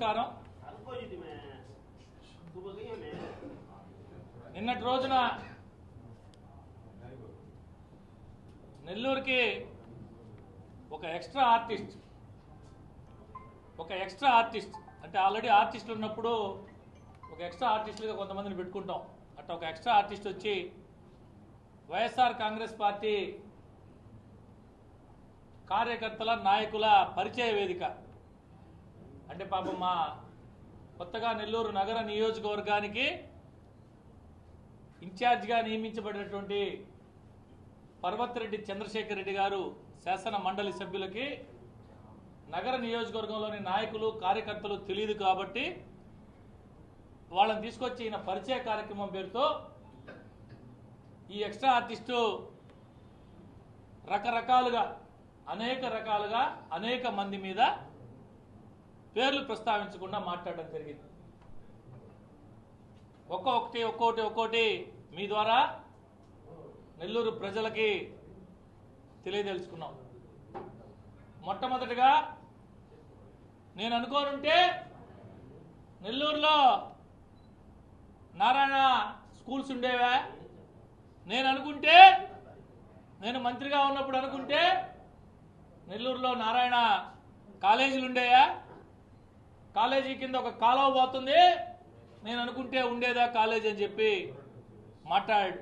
నమస్కారం. నిన్నటి రోజున నెల్లూరుకి ఒక ఎక్స్ట్రా ఆర్టిస్ట్ అంటే ఆల్రెడీ ఆర్టిస్టులు ఉన్నప్పుడు ఒక ఎక్స్ట్రా ఆర్టిస్టులుగా కొంతమందిని పెట్టుకుంటాం. అట్లా ఒక ఎక్స్ట్రా ఆర్టిస్ట్ వచ్చి వైఎస్ఆర్ కాంగ్రెస్ పార్టీ కార్యకర్తల నాయకుల పరిచయ వేదిక అంటే పాపం మా కొత్తగా నెల్లూరు నగర నియోజకవర్గానికి ఇన్ఛార్జిగా నియమించబడినటువంటి పర్వతిరెడ్డి చంద్రశేఖర్ రెడ్డి గారు శాసన మండలి సభ్యులకి నగర నియోజకవర్గంలోని నాయకులు కార్యకర్తలు తెలియదు కాబట్టి వాళ్ళని తీసుకొచ్చి ఈయన పరిచయ కార్యక్రమం పేరుతో ఈ ఎక్స్ట్రా ఆర్టిస్టు అనేక రకాలుగా అనేక మంది మీద పేర్లు ప్రస్తావించకుండా మాట్లాడడం జరిగింది. ఒక్కొక్కటి మీ ద్వారా నెల్లూరు ప్రజలకి తెలియదలుచుకున్నాం. మొట్టమొదటిగా నేను అనుకోనుంటే నెల్లూరులో నారాయణ స్కూల్స్ ఉండేవా, నేను మంత్రిగా ఉన్నప్పుడు అనుకుంటే నెల్లూరులో నారాయణ కాలేజీలు ఉండేయా, కాలేజీ కింద ఒక కాలువ పోతుంది, నేను అనుకుంటే ఉండేదా కాలేజీ అని చెప్పి మాట్లాడాడు.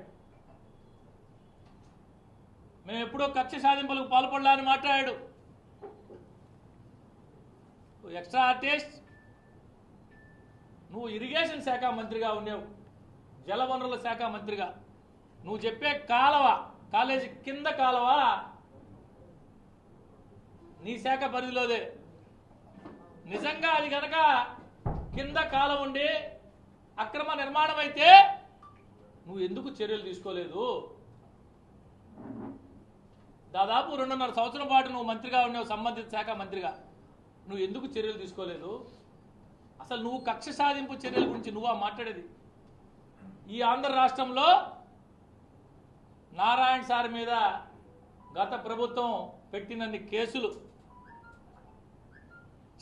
మేము ఎప్పుడో కక్ష సాధింపులకు పాల్పడలా అని మాట్లాడాడు. ఎక్స్ట్రా ఆర్టిస్ట్, నువ్వు ఇరిగేషన్ శాఖ మంత్రిగా ఉండేవు, జలవనరుల శాఖ మంత్రిగా, నువ్వు చెప్పే కాలువ కాలేజీ కింద కాలువ నీ శాఖ పరిధిలోదే. నిజంగా అది కనుక కింద కాలం ఉండి అక్రమ నిర్మాణం అయితే నువ్వు ఎందుకు చర్యలు తీసుకోలేదు? దాదాపు 2.5 సంవత్సరం పాటు నువ్వు మంత్రిగా ఉన్నావు, సంబంధిత శాఖ మంత్రిగా, నువ్వు ఎందుకు చర్యలు తీసుకోలేదు? అసలు నువ్వు కక్ష సాధింపు చర్యల గురించి నువ్వా మాట్లాడేది? ఈ ఆంధ్ర రాష్ట్రంలో నారాయణ సార్ మీద గత ప్రభుత్వం పెట్టినన్ని కేసులు,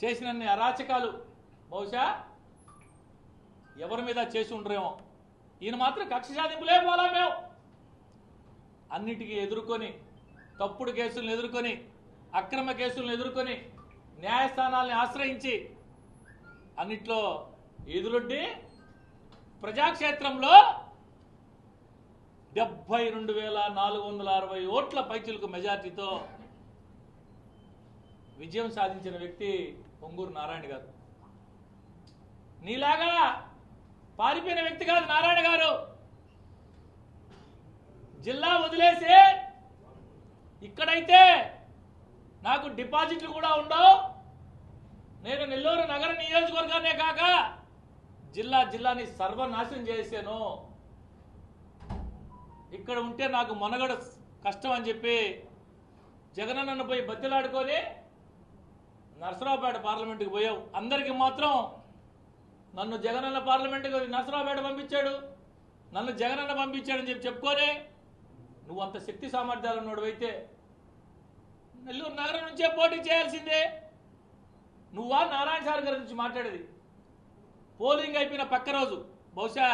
చేసినన్ని అరాచకాలు బహుశా ఎవరి మీద చేసి ఉండరేమో. ఈయన మాత్రం కక్ష సాధింపులే పోలా. మేము అన్నిటికీ ఎదుర్కొని, తప్పుడు కేసులను ఎదుర్కొని, అక్రమ కేసులను ఎదుర్కొని, న్యాయస్థానాలను ఆశ్రయించి అన్నిట్లో ఎదురొడ్డి ప్రజాక్షేత్రంలో 72,460 ఓట్ల పైచిలకు మెజార్టీతో విజయం సాధించిన వ్యక్తి పొంగూరు నారాయణ గారు. నీలాగా పారిపోయిన వ్యక్తి కాదు నారాయణ గారు. జిల్లా వదిలేసి ఇక్కడైతే నాకు డిపాజిట్లు కూడా ఉండవు, నేను నెల్లూరు నగర నియోజకవర్గాన్నే కాక జిల్లాని సర్వనాశనం చేశాను, ఇక్కడ ఉంటే నాకు మనగడ కష్టం అని చెప్పి జగనన్నను పోయి బతిలాడుకొని నర్సరావుపేట పార్లమెంటుకి పోయావు. అందరికీ మాత్రం నన్ను జగనన్న పార్లమెంటుకి నర్సరావుపేట పంపించాడు, నన్ను జగనన్న పంపించాడని చెప్పుకొని నువ్వు అంత శక్తి సామర్థ్యాలు ఉన్నోడువైతే నెల్లూరు నగరం నుంచే పోటీ చేయాల్సిందే. నువ్వా నారాయణ సార్ గారి నుంచి మాట్లాడేది? పోలింగ్ అయిపోయిన పక్క రోజు, బహుశా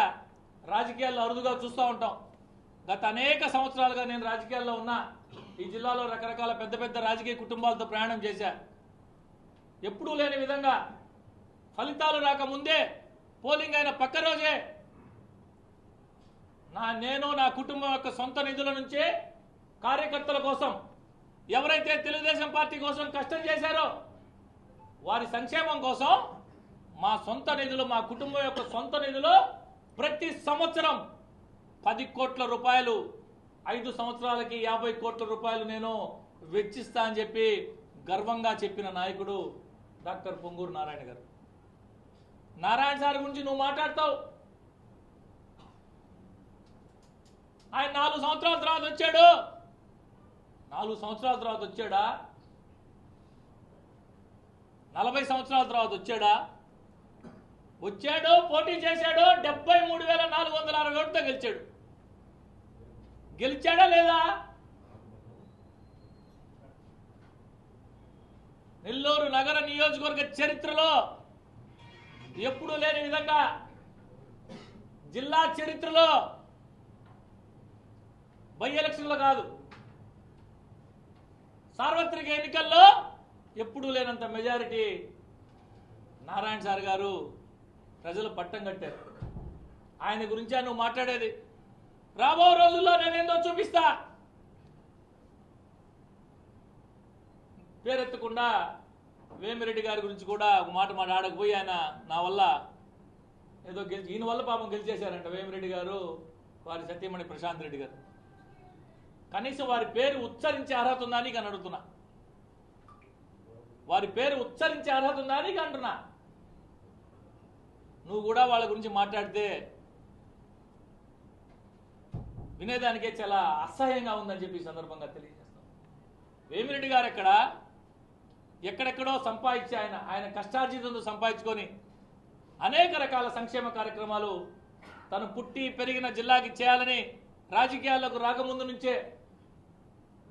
రాజకీయాల్లో అరుదుగా చూస్తూ ఉంటాం. గత అనేక సంవత్సరాలుగా నేను రాజకీయాల్లో ఉన్నా, ఈ జిల్లాలో రకరకాల పెద్ద రాజకీయ కుటుంబాలతో ప్రయాణం చేశా. ఎప్పుడూ లేని విధంగా ఫలితాలు రాకముందే, పోలింగ్ అయిన పక్క రోజే నేను నా కుటుంబం యొక్క సొంత నిధుల నుంచే కార్యకర్తల కోసం, ఎవరైతే తెలుగుదేశం పార్టీ కోసం కష్టం చేశారో వారి సంక్షేమం కోసం మా సొంత నిధులు, మా కుటుంబం యొక్క సొంత నిధులు ప్రతి సంవత్సరం 10 కోట్ల రూపాయలు, 5 సంవత్సరాలకి 50 కోట్ల రూపాయలు నేను వెచ్చిస్తా అని చెప్పి గర్వంగా చెప్పిన నాయకుడు డాక్టర్ పొంగూరు నారాయణ గారు. నారాయణ సార్ గురించి నువ్వు మాట్లాడతావు. ఆయన 4 సంవత్సరాల తర్వాత వచ్చాడు. 4 సంవత్సరాల తర్వాత వచ్చాడా? 40 సంవత్సరాల తర్వాత వచ్చాడా? వచ్చాడు, పోటీ చేశాడు, 73,460 ఓట్లతో గెలిచాడు. గెలిచాడా లేదా? నెల్లూరు నగర నియోజకవర్గ చరిత్రలో ఎప్పుడూ లేని విధంగా జిల్లా చరిత్రలో బై ఎలక్షన్లో కాదు, సార్వత్రిక ఎన్నికల్లో ఎప్పుడూ లేనంత మెజారిటీ నారాయణ సార్ గారు ప్రజలు పట్టం కట్టారు. ఆయన గురించే నువ్వు మాట్లాడేది. రాబో రోజుల్లో నేనేందో చూపిస్తా. పేరెత్తకుండా వేమిరెడ్డి గారి గురించి కూడా ఒక మాట మాట్లాడకపోయి ఆయన నా వల్ల ఏదో ఈయన వల్ల పాపం గెలిచేశారంట వేమిరెడ్డి గారు, వారి సత్యమణి ప్రశాంత్ రెడ్డి గారు. కనీసం వారి పేరు ఉచ్చరించే అర్హత ఉందా అని అడుగుతున్నా. వారి పేరు ఉచ్చరించే అర్హత ఉందా అని అంటున్నా. నువ్వు కూడా వాళ్ళ గురించి మాట్లాడితే వినేదానికే చాలా అసహ్యంగా ఉందని చెప్పి ఈ సందర్భంగా తెలియజేస్తాం. వేమిరెడ్డి గారు ఎక్కడెక్కడో సంపాదించి ఆయన కష్టార్జితంతో సంపాదించుకొని అనేక రకాల సంక్షేమ కార్యక్రమాలు తను పుట్టి పెరిగిన జిల్లాకి చేయాలని రాజకీయాల్లోకి రాకముందు నుంచే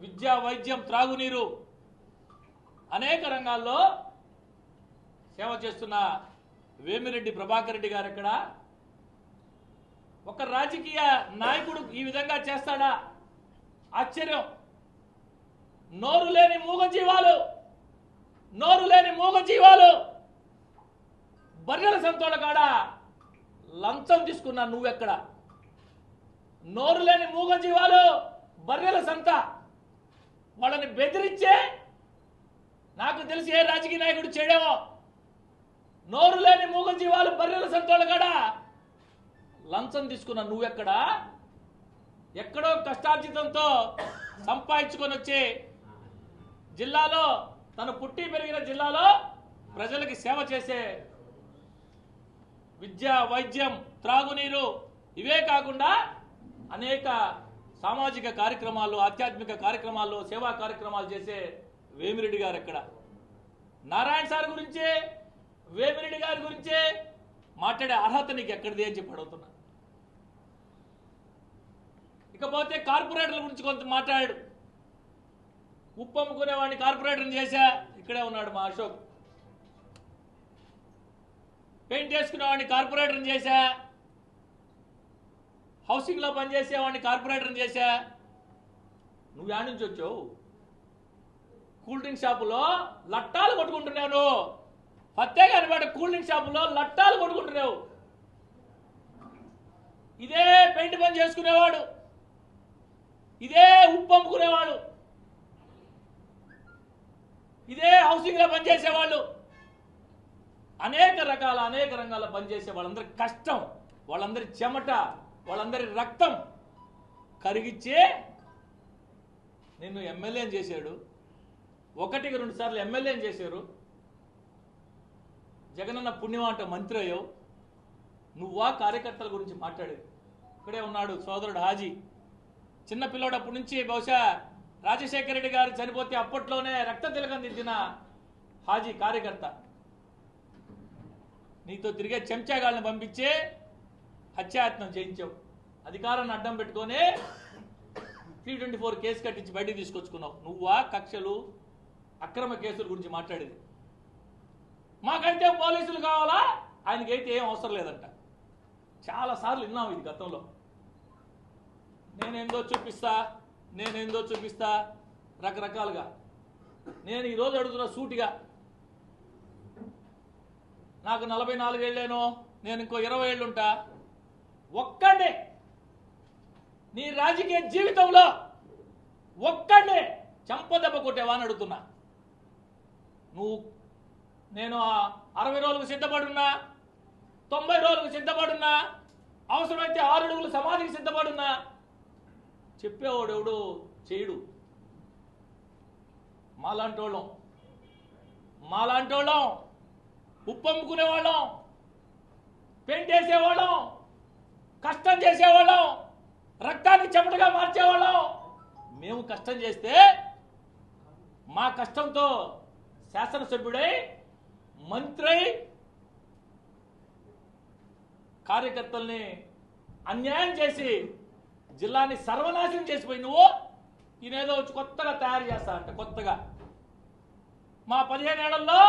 విద్య, వైద్యం, త్రాగునీరు అనేక రంగాల్లో సేవ చేస్తున్న వేమిరెడ్డి ప్రభాకర్ రెడ్డి గారు ఒక రాజకీయ నాయకుడు ఈ విధంగా చేస్తాడా? ఆశ్చర్యం. నోరు లేని మూగజీవాలు బర్రెల సంతోళ్ళ కాడ లంచం తీసుకున్నా నువ్వెక్కడ? నోరు లేని మూగజీవాలు బర్రెల సంత వాళ్ళని బెదిరించే నాకు తెలిసి ఏ రాజకీయ నాయకుడు చేయడమో. నోరు లేని మూగజీవాలు బర్రెల సంతోళ్ళ కాడ లంచం తీసుకున్నా నువ్వెక్కడా? ఎక్కడో కష్టార్జితంతో సంపాదించుకొని వచ్చి జిల్లాలో తను పుట్టి పెరిగిన జిల్లాలో ప్రజలకి సేవ చేసే విద్య, వైద్యం, త్రాగునీరు ఇవే కాకుండా అనేక సామాజిక కార్యక్రమాలు, ఆధ్యాత్మిక కార్యక్రమాలు, సేవా కార్యక్రమాలు చేసే వేమిరెడ్డి గారు నారాయణ సార్ గురించే, వేమిరెడ్డి గారి గురించే మాట్లాడే అర్హత నీకు ఎక్కడిది అని చెప్పి అడుగుతున్నా. ఇకపోతే కార్పొరేటర్ల గురించి కొంత మాట్లాడాడు. ఉప్పు అమ్ముకునేవాడిని కార్పొరేటర్ని చేశా, ఇక్కడే ఉన్నాడు మా అశోక్. పెయింట్ వేసుకునేవాడిని కార్పొరేటర్ని చేశా, హౌసింగ్లో పనిచేసేవాడిని కార్పొరేటర్ని చేశా. నువ్వు యాడ్ నుంచి వచ్చావు? కూల్ డ్రింక్ షాపులో లట్టాలు కొట్టుకుంటున్నావు నువ్వు. ఫత్తేగా అనమాట, కూల్ డ్రింక్ షాపులో లట్టాలు కొట్టుకుంటున్నావు. ఇదే పెయింట్ పని చేసుకునేవాడు, ఇదే ఉప్పు అమ్ముకునేవాడు, ఇదే హౌసింగ్లో పనిచేసేవాళ్ళు, అనేక రంగాల్లో పనిచేసే వాళ్ళందరి కష్టం, వాళ్ళందరి చెమట, వాళ్ళందరి రక్తం కరిగిచ్చే నిన్ను ఎమ్మెల్యేని చేశాడు. 1-2 సార్లు ఎమ్మెల్యేని చేశారు. జగనన్న పుణ్యమాట మంత్రి అయ్యావు. నువ్వా కార్యకర్తల గురించి మాట్లాడేది? ఇక్కడే ఉన్నాడు సోదరుడు హాజీ. చిన్న పిల్లోడప్పటి నుంచి బహుశా రాజశేఖర రెడ్డి గారు చనిపోతే అప్పట్లోనే రక్త తిలకం దిద్దిన హాజీ కార్యకర్త. నీతో తిరిగే చెంచాగాళ్ళని పంపించే హత్యాయత్నం చేయించావు. అధికారాన్ని అడ్డం పెట్టుకొని 324 కేసు కట్టించి బయటికి తీసుకొచ్చుకున్నావు. నువ్వా కక్షలు, అక్రమ కేసుల గురించి మాట్లాడేది? మాకంటే పోలీసులు కావాలా? ఆయనకైతే ఏం అవసరం లేదంట. చాలాసార్లు విన్నాం ఇది గతంలో. నేనేందో చూపిస్తా రకరకాలుగా. నేను ఈరోజు అడుగుతున్నా సూటిగా, నాకు 44 ఏళ్ళేనో, నేను ఇంకో 20 ఏళ్ళు ఉంటా. ఒక్కడే నీ రాజకీయ జీవితంలో ఒక్కడే చంపదెబ్బ కొట్టేవా అని అడుగుతున్నా. నేను 60 రోజులకు సిద్ధపడున్నా, 90 రోజులకు సిద్ధపడున్నా, అవసరమైతే 6 అడుగులు సమాధికి సిద్ధపడున్నా. చెప్పేవాడు ఎవడు చేయడు. మాలాంటోళ్ళం ఉప్పు అమ్ముకునేవాళ్ళం, పెయింట్ వేసేవాళ్ళం, కష్టం చేసేవాళ్ళం, రక్తాన్ని చెమటగా మార్చేవాళ్ళం. మేము కష్టం చేస్తే మా కష్టంతో శాసనసభ్యుడై, మంత్రి, కార్యకర్తల్ని అన్యాయం చేసి జిల్లాని సర్వనాశనం చేసిపోయి నువ్వు ఈయనేదో వచ్చి కొత్తగా తయారు చేస్తా అంట. కొత్తగా మా 15 ఏళ్లలో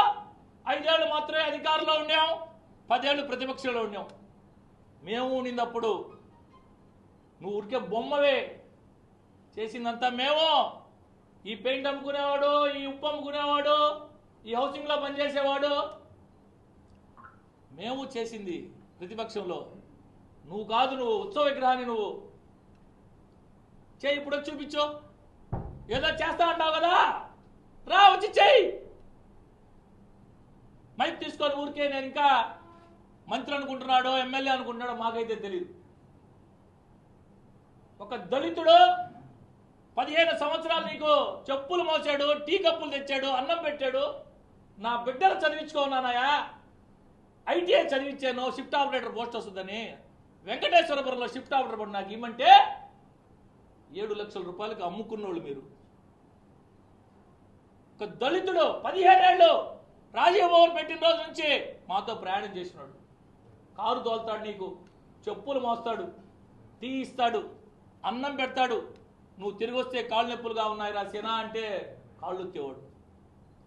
5 ఏళ్ళు మాత్రమే అధికారంలో ఉండాం, 10 ఏళ్ళు ప్రతిపక్షంలో ఉన్నాం. మేము ఉన్నప్పుడు నువ్వు ఊరికే బొమ్మవే, చేసిందంతా మేము. ఈ పెయింట్ అమ్ముకునేవాడు, ఈ ఉప్పు అమ్ముకునేవాడు, ఈ హౌసింగ్లో పనిచేసేవాడు, మేము చేసింది ప్రతిపక్షంలో. నువ్వు కాదు, నువ్వు ఉత్సవ విగ్రహాన్ని నువ్వు చేయి. ఇప్పుడు వచ్చి చూపించు. ఏదో చేస్తా అంటావు కదా, రా వచ్చి చేయి. మైక్ తీసుకొని ఊరికే నేను ఇంకా మంత్రి అనుకుంటున్నాడో ఎమ్మెల్యే అనుకుంటున్నాడో మాకైతే తెలియదు. ఒక దళితుడు 15 సంవత్సరాలు నీకు చెప్పులు మోసాడు, టీ కప్పులు తెచ్చాడు, అన్నం పెట్టాడు. నా బిడ్డలు చదివించుకోనాయా, ఐటీఐ చదివించాను, షిఫ్ట్ ఆపరేటర్ పోస్ట్ వస్తుందని. వెంకటేశ్వరపురంలో షిఫ్ట్ ఆపరేటర్ పోస్ట్ నాకు ఇమ్మంటే 7 లక్షల రూపాయలకు అమ్ముకున్నోళ్ళు మీరు. ఒక దళితుడు 15 ఏళ్ళు రాజీవ్ భవన్ పెట్టిన రోజు నుంచి మాతో ప్రయాణం చేసినాడు. కారు తోలుతాడు, నీకు చెప్పులు మోస్తాడు, టీ ఇస్తాడు, అన్నం పెడతాడు. నువ్వు తిరిగి వస్తే కాళ్ళు నొప్పులుగా ఉన్నాయి రా సేనా అంటే కాళ్ళు ఎత్తేవాడు.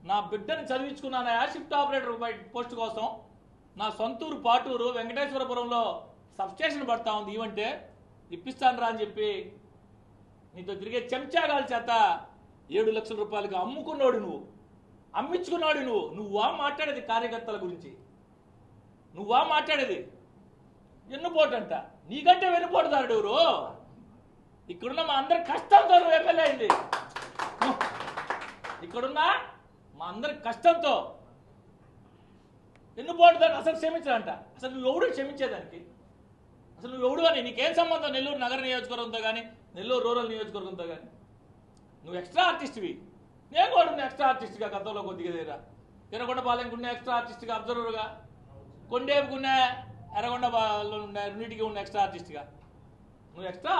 నా బిడ్డని చదివించుకున్నాను షిఫ్ట్ ఆపరేటర్ పోస్ట్ కోసం. నా సొంతూరు పాటూరు వెంకటేశ్వరపురంలో సబ్స్టేషన్ పడతా ఉంది, ఇవంటే ఇప్పిస్తాను రా అని చెప్పి నీతో తిరిగే చెంచాగాల చేత 7 లక్షల రూపాయలకి అమ్ముకున్నాడు నువ్వు, అమ్మించుకున్నాడు నువ్వు. నువ్వా మాట్లాడేది కార్యకర్తల గురించి? నువ్వా మాట్లాడేది? వెన్నుపోటంట. నీకంటే వెన్నుపోటుదారుడు ఎవరు? ఇక్కడున్న మా అందరి కష్టంతో నువ్వు ఎమ్మెల్యే అయింది. ఇక్కడున్నా మా అందరి కష్టంతో వెన్నుపోటుదారుడు అసలు క్షమించాలంట. అసలు నువ్వు ఎవడు క్షమించేదానికి? అసలు నువ్వు ఎవడు అని నీకేం సంబంధం? నెల్లూరు నగర నియోజకవర్గంతో కానీ, నెల్లూరు రూరల్ నియోజకవర్గంతో కానీ. నువ్వు ఎక్స్ట్రా ఆర్టిస్ట్వి. నేను కూడా ఉన్న ఎక్స్ట్రా ఆర్టిస్ట్గా గతంలో కొద్దిగా దగ్గర ఎర్రగొండపాలెంకున్న ఎక్స్ట్రా ఆర్టిస్ట్గా, అబ్జర్వర్గా, కొండేపుకున్న ఎర్రగొండలో ఉన్న రెండింటికి ఉన్న ఎక్స్ట్రా ఆర్టిస్ట్గా. నువ్వు ఎక్స్ట్రా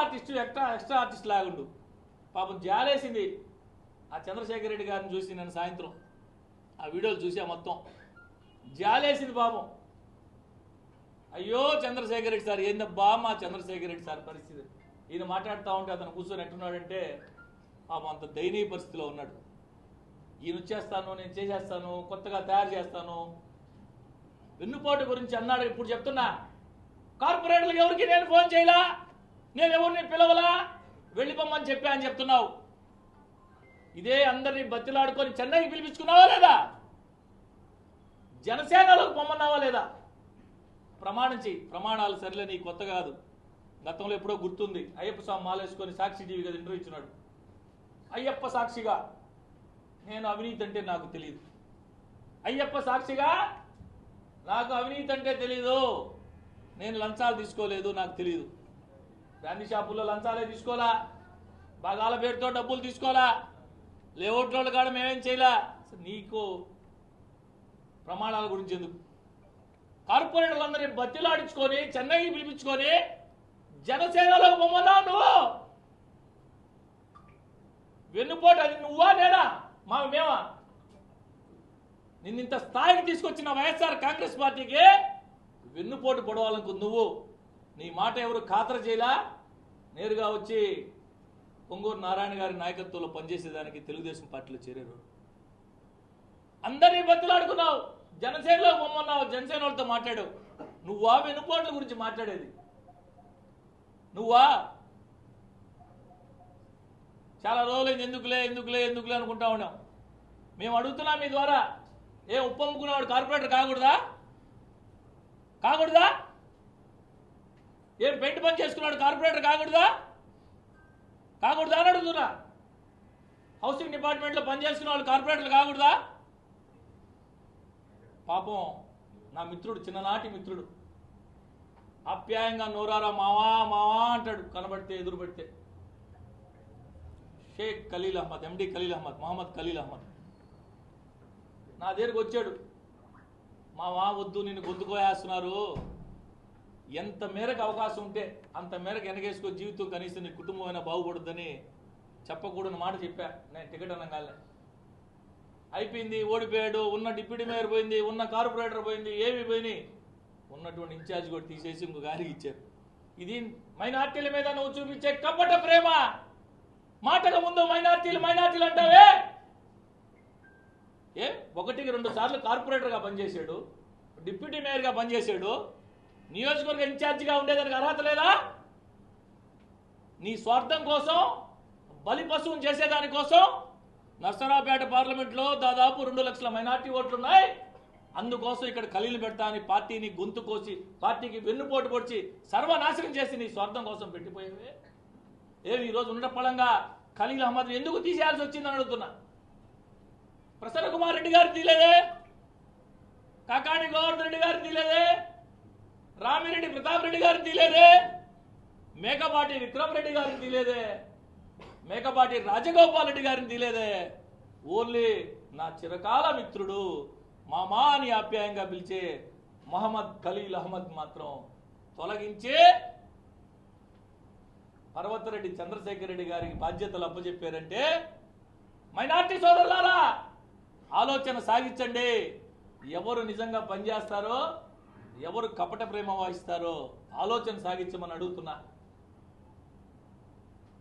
ఆర్టిస్ట్ లాగుండు. పాపం జాలేసింది ఆ చంద్రశేఖర్ రెడ్డి గారిని చూసి నేను సాయంత్రం ఆ వీడియోలు చూసా మొత్తం. జాలేసింది పాపం. అయ్యో చంద్రశేఖర్ రెడ్డి సార్ ఏందబ్బా మా చంద్రశేఖర్ రెడ్డి సార్ పరిస్థితి. ఈయన మాట్లాడుతూ ఉంటే అతను కూర్చొని ఎట్టున్నాడంటే పాపం అంత దయనీయ పరిస్థితిలో ఉన్నాడు. ఈయన వచ్చేస్తాను, నేను చేసేస్తాను, కొత్తగా తయారు చేస్తాను. వెన్నుపోటు గురించి అన్నాడు. ఇప్పుడు చెప్తున్నా, కార్పొరేటర్లకు ఎవరికి నేను ఫోన్ చేయలా, నేను ఎవరిని పిలవలా, వెళ్ళిపోమని చెప్పా అని చెప్తున్నావు. ఇదే అందరినీ బతిలాడుకొని చెన్నైకి పిలిపించుకున్నావా లేదా? జనసేనలోకి పొమ్మన్నావా లేదా? ప్రమాణం చెయ్యి. ప్రమాణాలు సరిలే, నీ కొత్త కాదు, గతంలో ఎప్పుడో గుర్తుంది. అయ్యప్ప స్వామి మాలేసుకొని సాక్షి టీవీ కదా ఇంటర్వ్యూ ఇచ్చినాడు. అయ్యప్ప సాక్షిగా నేను అవినీతి అంటే నాకు తెలియదు, అయ్యప్ప సాక్షిగా నాకు అవినీతి అంటే తెలీదు, నేను లంచాలు తీసుకోలేదు, నాకు తెలియదు. బ్రాండీ షాపుల్లో లంచాలే తీసుకోవాలా, బాగాల పేరుతో డబ్బులు తీసుకోవాలా, లేఅవుట్ల కాడ మేమేం చేయలే. నీకు ప్రమాణాల గురించి ఎందుకు? కార్పొరేటర్లందరినీ బతిలాడించుకొని చెన్నైకి పిలిపించుకొని జనసేనలోకి పొమ్మన్నావు నువ్వు. వెన్నుపోటు అది నువ్వా నేనా? మేమా? నిన్నింత స్థాయికి తీసుకొచ్చిన వైఎస్ఆర్ కాంగ్రెస్ పార్టీకి వెన్నుపోటు పొడవాలనుకుంది నువ్వు. నీ మాట ఎవరు ఖాతరు చేయలా. నేరుగా వచ్చి పొంగూరు నారాయణ గారి నాయకత్వంలో పనిచేసేదానికి తెలుగుదేశం పార్టీలో చేరారు. అందరినీ బతులాడుకున్నావు, జనసేనలో పొమ్మన్నావు, జనసేన వాళ్ళతో మాట్లాడావు. నువ్వా వెన్నుపోట్ల గురించి మాట్లాడేది? నువ్వా? చాలా రోజులు ఎందుకులే అనుకుంటా ఉన్నాం. మేము అడుగుతున్నాం మీ ద్వారా, ఏ ఉప్పమ్ముకునేవాడు కార్పొరేటర్ కాకూడదా? ఏం పెయింట్ పని చేసుకున్నాడు కార్పొరేటర్ కాకూడదా అని అడుగుతున్నా. హౌసింగ్ డిపార్ట్మెంట్లో పనిచేసుకున్న వాళ్ళు కార్పొరేటర్లు కాకూడదా? పాపం నా మిత్రుడు, చిన్ననాటి మిత్రుడు, ఆప్యాయంగా నోరారా మావా అంటాడు కనబడితే, ఎదురు పెడితే. షేక్ ఖలీల్ అహ్మద్, ఎండి ఖలీల్ అహ్మద్, మహమ్మద్ ఖలీల్ అహ్మద్ నా దగ్గరకు వచ్చాడు. మావా వద్దు, నిన్ను గొంతుకోయేస్తున్నారు, ఎంత మేరకు అవకాశం ఉంటే అంత మేరకు వెనకేసుకో, జీవితం కనీసం నీ కుటుంబం అయినా బాగుపడుద్దని చెప్పకూడని మాట చెప్పా నేను. టికెట్ అనగానే అయిపోయింది, ఓడిపోయాడు. ఉన్న డిప్యూటీ మేయర్ పోయింది, ఉన్న కార్పొరేటర్ పోయింది, ఏవి పోయినాయి, ఉన్నటువంటి ఇన్ఛార్జ్ కూడా తీసేసి ఇంకో గారికి ఇచ్చారు. ఇది మైనార్టీల మీద నువ్వు చూపించే కపట ప్రేమ. మాటకు ముందు మైనార్టీలు అంటావే. ఏ 1-2 సార్లు కార్పొరేటర్గా పనిచేశాడు, డిప్యూటీ మేయర్గా పనిచేశాడు, నియోజకవర్గ ఇన్ఛార్జిగా ఉండేదానికి అర్హత లేదా? నీ స్వార్థం కోసం, బలి పశువును చేసేదానికోసం నర్సరావుపేట పార్లమెంట్లో దాదాపు 2 లక్షల మైనార్టీ ఓట్లున్నాయి. అందుకోసం ఇక్కడ ఖలీలు పెడతా అని పార్టీని గొంతు కోసి, పార్టీకి వెన్నుపోటు పొడిచి సర్వనాశనం చేసి నీ స్వార్థం కోసం పెట్టిపోయేవే. ఏమి ఈరోజు ఉండపళంగా ఖలీల్ అహ్మద్ ఎందుకు తీసేయాల్సి వచ్చిందని అడుగుతున్నా. ప్రసన్న కుమార్ రెడ్డి గారు తీలేదే, కాకాణి గోవర్ధన్ రెడ్డి గారు తీలేదే, రామిరెడ్డి ప్రతాప్ రెడ్డి గారు తీలేదే, మేకపాటి విక్రమ్ రెడ్డి గారిని తీలేదే, మేకపాటి రాజగోపాల్ రెడ్డి గారిని తీలేదే. ఓన్లీ నా చిరకాల మిత్రుడు, మామా అని ఆప్యాయంగా పిలిచే మహమ్మద్ ఖలీల్ అహ్మద్ మాత్రం తొలగించే పర్వతరెడ్డి చంద్రశేఖర్ రెడ్డి గారికి బాధ్యతలు అప్పచెప్పారంటే, మైనార్టీ సోదరులారా ఆలోచన సాగించండి. ఎవరు నిజంగా పనిచేస్తారో, ఎవరు కపట ప్రేమ వహిస్తారో ఆలోచన సాగించమని అడుగుతున్నా.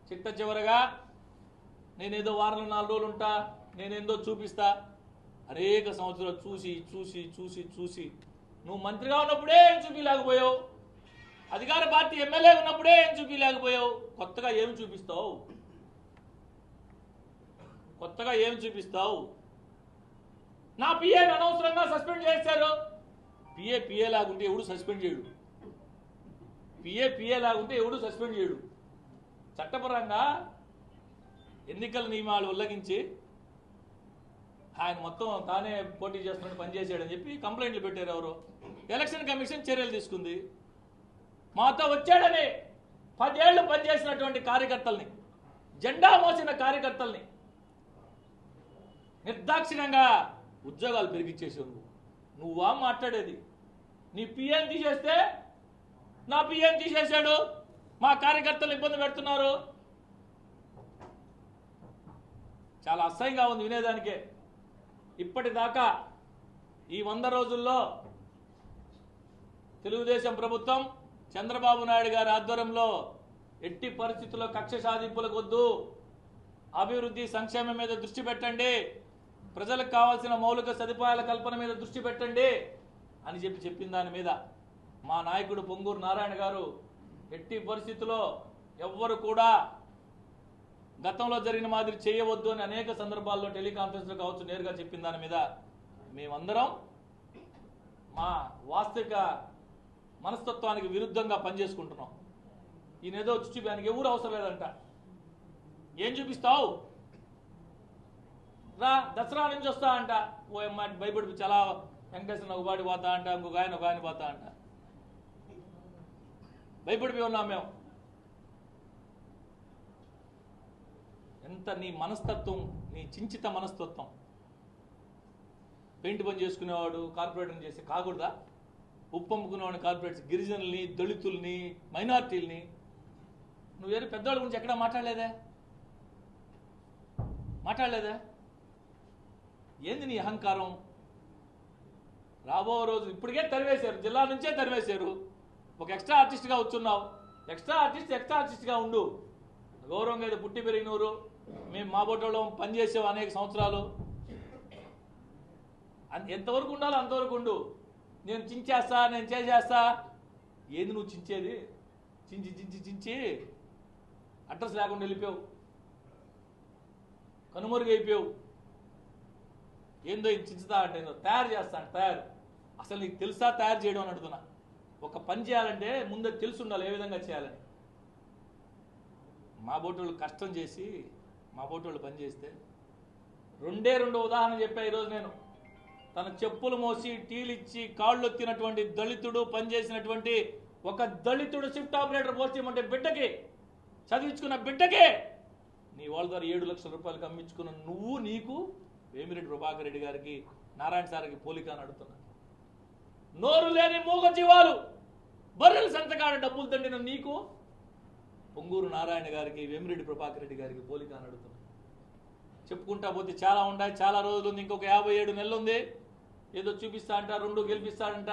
చిట్ట చివరగా నేనేదో వారంలో 4 రోజులు ఉంటా, నేనేందో చూపిస్తా, అనేక సంవత్సరాలు చూసి చూసి చూసి చూసి నువ్వు మంత్రిగా ఉన్నప్పుడే ఏం చూపించలేకపోయావు, అధికార పార్టీ ఎమ్మెల్యే ఉన్నప్పుడే ఏం చూపించలేకపోయావు, కొత్తగా ఏం చూపిస్తావు? కొత్తగా ఏం చూపిస్తావు? నా పిఏని అనవసరంగా సస్పెండ్ చేశారు. పిఏ లాగుంటే ఎవడు సస్పెండ్ చేయడు. పిఏ లాగుంటే ఎవడు సస్పెండ్ చేయడు. చట్టపరంగా ఎన్నికల నియమాలు ఉల్లంఘించి ఆయన మొత్తం తానే పోటీ చేస్తున్నట్టు పనిచేశాడని చెప్పి కంప్లైంట్లు పెట్టారు. ఎవరు? ఎలక్షన్ కమిషన్ చర్యలు తీసుకుంది. మాతో వచ్చాడని 10 ఏళ్లు పనిచేసినటువంటి కార్యకర్తల్ని, జెండా మోసిన కార్యకర్తల్ని నిర్దాక్షిణ్యంగా ఉద్యోగాలు పెరిగిచ్చేసావు. నువ్వా మాట్లాడేది? నీ పిఎం తీసేస్తే నా పిఎం తీసేశాడు, మా కార్యకర్తలు ఇబ్బంది పెడుతున్నారు. చాలా అసహ్యంగా ఉంది వినేదానికే. ఇప్పటిదాకా ఈ 100 రోజుల్లో తెలుగుదేశం ప్రభుత్వం చంద్రబాబు నాయుడు గారి ఆధ్వర్యంలో ఎట్టి పరిస్థితుల్లో కక్ష సాధింపులకు వద్దు, అభివృద్ధి సంక్షేమం మీద దృష్టి పెట్టండి, ప్రజలకు కావాల్సిన మౌలిక సదుపాయాల కల్పన మీద దృష్టి పెట్టండి అని చెప్పిన దాని మీద మా నాయకుడు పొంగూరు నారాయణ గారు ఎట్టి పరిస్థితుల్లో ఎవ్వరు కూడా గతంలో జరిగిన మాదిరి చేయవద్దు అని అనేక సందర్భాల్లో టెలికాన్ఫరెన్స్లో కావచ్చు నేరుగా చెప్పిన దాని మీద మేమందరం మా వాస్తవిక మనస్తత్వానికి విరుద్ధంగా పనిచేసుకుంటున్నాం. ఈయనేదో చూపిడానికి ఎవరు అవసరం లేదంట. ఏం చూపిస్తావు? రా దసరా నుంచి వస్తా అంట. ఓ అమ్మ భయపడి చాలా వెంకటేశ్వర ఒకబాడి పోతా అంట, ఇంకొక ఆయన పోతా అంట. భయపడిపోయి ఉన్నాం మేము. ఎంత నీ మనస్తత్వం, నీ చించిత మనస్తత్వం. పెయింట్ పని చేసుకునేవాడు కార్పొరేటర్ చేసి కాకూడదా? ఉప్పు అమ్ముకునేవాడిని కార్పొరేట్స్, గిరిజనుల్ని, దళితుల్ని, మైనార్టీల్ని. నువ్వు వేరే పెద్దవాళ్ళ గురించి ఎక్కడా మాట్లాడలేదా? ఏంది నీ అహంకారం? రాబో రోజు ఇప్పటికే తరివేశారు, జిల్లా నుంచే తరివేశారు. ఒక ఎక్స్ట్రా ఆర్టిస్ట్గా వచ్చున్నావు. ఎక్స్ట్రా ఆర్టిస్ట్గా ఉండు. గౌరవంగా ఇది పుట్టి పెరిగినూరు. మేము మా బొట్టలో పనిచేసావు అనేక సంవత్సరాలు. ఎంతవరకు ఉండాలో అంతవరకు ఉండు. నేను చించేస్తా, నేను చేసేస్తా. ఏంది నువ్వు చించేది? చించి అడ్రస్ లేకుండా వెళ్ళిపోయావు, కనుమరుగైపోయావు. ఏందో ఇది చించుతా అంటే తయారు చేస్తా అంటే తయారు. అసలు నీకు తెలుసా తయారు చేయడం అని అడుగుతున్నా. ఒక పని చేయాలంటే ముందు తెలిసి ఉండాలి ఏ విధంగా చేయాలని. మా బోటోళ్ళు కష్టం చేసి మా బోటోళ్ళు పని చేస్తే 2 ఉదాహరణ చెప్పా ఈరోజు నేను. తన చెప్పులు మోసి టీలు ఇచ్చి కాళ్ళు ఎత్తినటువంటి దళితుడు, పనిచేసినటువంటి ఒక దళితుడు షిఫ్ట్ ఆపరేటర్ పోస్ట్ చేయమంటే బిడ్డకి, చదివించుకున్న బిడ్డకే నీ వాళ్ళ ద్వారా 7 లక్షల రూపాయలకు అమ్మించుకున్న నువ్వు, నీకు వేమిరెడ్డి ప్రభాకర్ రెడ్డి గారికి, నారాయణ సార్కి పోలిక అని అడుగుతున్నా. నోరు లేని మూగ జీవాలు, బర్రెలు సంతకాడ డబ్బులు తండిన నీకు పొంగూరు నారాయణ గారికి, వేమిరెడ్డి ప్రభాకర్ రెడ్డి గారికి పోలిక అని అడుగుతున్నా. చెప్పుకుంటా పోతే చాలా ఉన్నాయి. చాలా రోజులు ఉంది, ఇంకొక 57 నెలలు ఉంది. ఏదో చూపిస్తా అంట, 2 గెలిపిస్తాడంట,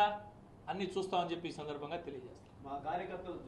అన్ని చూస్తామని చెప్పి ఈ సందర్భంగా తెలియజేస్తాం. మా కార్యకర్తలు